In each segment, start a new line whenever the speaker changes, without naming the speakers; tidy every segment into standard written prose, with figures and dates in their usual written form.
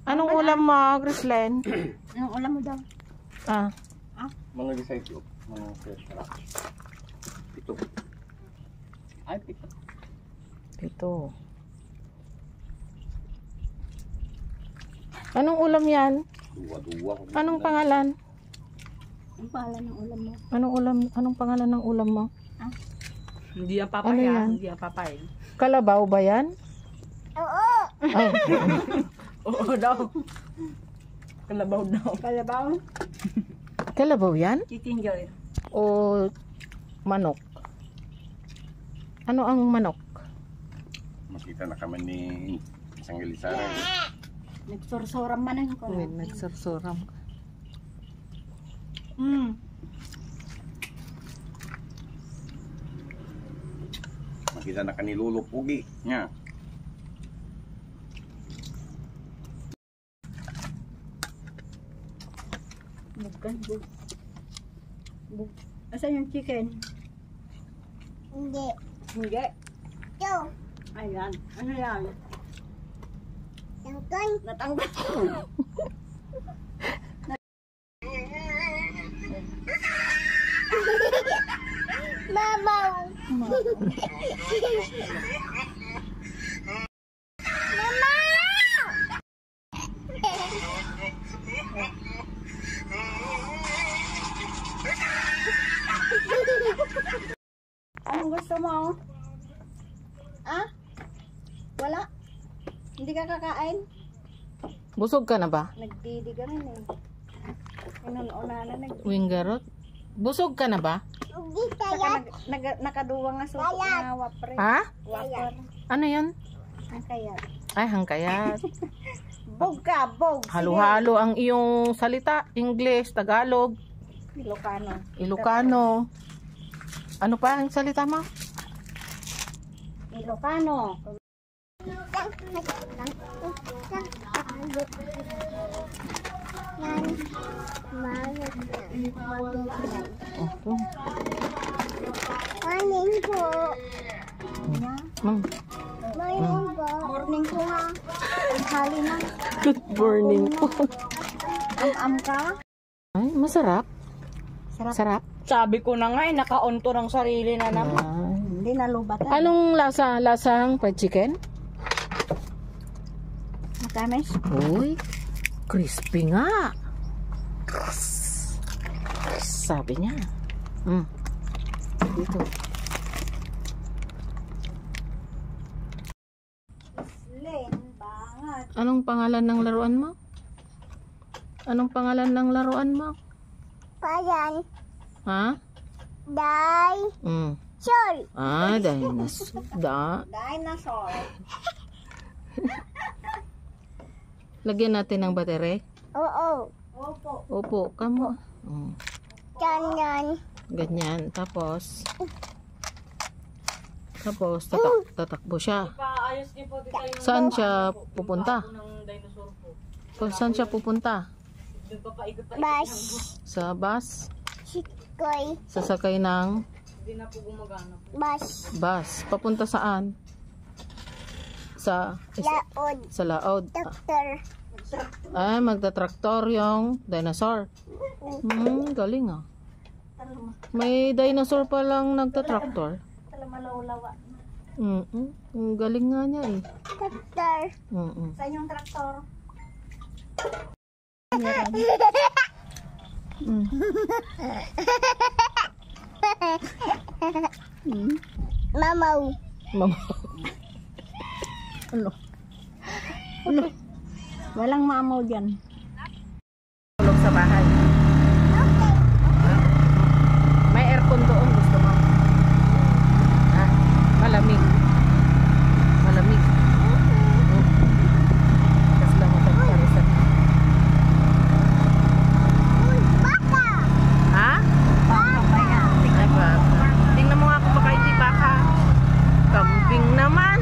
Anong ulam mo, Grislen?
Anong ulam mo daw?
Ah.
Mga gisay ko. Mga fresh rock. Pito. Ay, pito.
Pito. Anong ulam yan?
Duwa-duwa.
Anong pangalan?
Ang pangalan ng ulam mo?
Anong pangalan ng ulam mo?
Hindi ang papay,
Ano yan?
Hindi ang papay.
Kalabaw ba yan?
Oo!
Ay,
Oo daw. Kalabaw daw.
Kalabaw?
kalabaw yan?
Chitinjoy.
O manok? Ano ang manok?
Makita na kami ni isang Elisara.
Nagsursuram man ko.
Uy, nagsursuram ka.
Makita na kanilulo pugi. Nga.
Bukan, asan yung chicken?
Hindi.
Hindi.
Ito.
Ayan. Ano yan?
Tangkon.
Natanggal.
Mamaw.
Anong gusto mo? Ah? Wala? Hindi ka kakain?
Busog ka na ba?
Nagdidi ka rin eh. Inuuna na
Wingarot? Busog ka na ba?
Hindi
Saka
kaya.
nakaduwa nga suko nga wapre.
Ha?
Wapre.
Ano yan?
Ang kaya.
Ay, hangkayat.
Bog ka, bog.
Halo-halo ang iyong salita. English, Tagalog,
Ilocano.
Ilocano. Ano pa ang salita mo?
Ilocano.
Yan.
Ito.
Morning po.
Mm.
Morning po.
Morning ko nga. Tanghali na.
Good morning po.
Am-am ka?
Ay, masarap.
Sarap.
Sarap.
Sabi ko na nga, naka-on to ng sarili na naman.
Ah.
Hindi nalubatan.
Anong lasa? Lasang fried chicken?
Matamis?
Uy, crispy nga. Sabi niya. Dito.
Len, bangat.
Anong pangalan ng laruan mo? Anong pangalan ng laruan mo?
Payan.
Ha?
Day. Sure.
Ah, dinosaur.
Dinosaur.
Lagyan natin ng batere.
Oo.
Opo.
Opo, kamo.
Ganyan.
Ganyan. Tapos tatakbo siya.
Paayos niyo po dito yung
Saan siya pupunta?
ng dinosaur po.
Saan siya pupunta?
Nagpapaikot pa.
Bas.
Sa bus?
Sikoy.
Sasakay ng
Hindi na po gumagana po.
Bas.
bus. Papunta saan? Sa
Laod.
sa laod.
Doktor.
Ay, magta-traktor yung dinosaur. Galing ah. May dinosaur pa lang nagta-traktor.
Talamalawlawa.
Ang galing nga niya eh.
Doktor.
Saan yung traktor?
Mamaw.
Mama.
Ano? Walang mamaw dyan.
Tulog sa bahay. May aircon doon, gusto mo? Ah, malamig. Malamig. Kasi lang ako parisan.
Baka.
Ha?
Baka pa yan.
Ay, baka. Tingnan mo nga kung baka hindi baka. Kambing naman.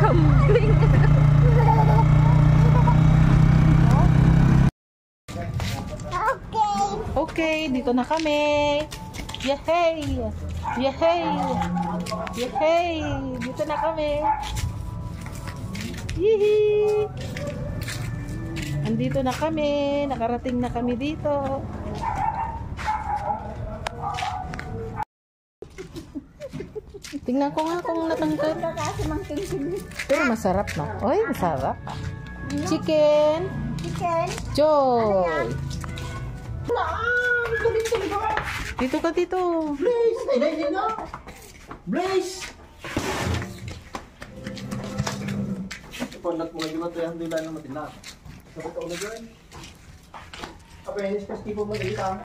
Kambing. Okay, dito na kami. Yehey! Yehey! Yehey! Dito na kami. Hihi! nandito na kami. Nakarating na kami dito. Tingnan ko nga kung natangkad.
Kasi mang tingin.
Pero masarap na. Oy, masarap. Chicken.
Chicken.
Joy. Dito ka dito.
Blaze! Ay, hindi na! Blaze! Iponlat mo nga yung ito yung dila na matinap. Sabi ka ulit yun. Apa yung inis kasi tipo mo dito.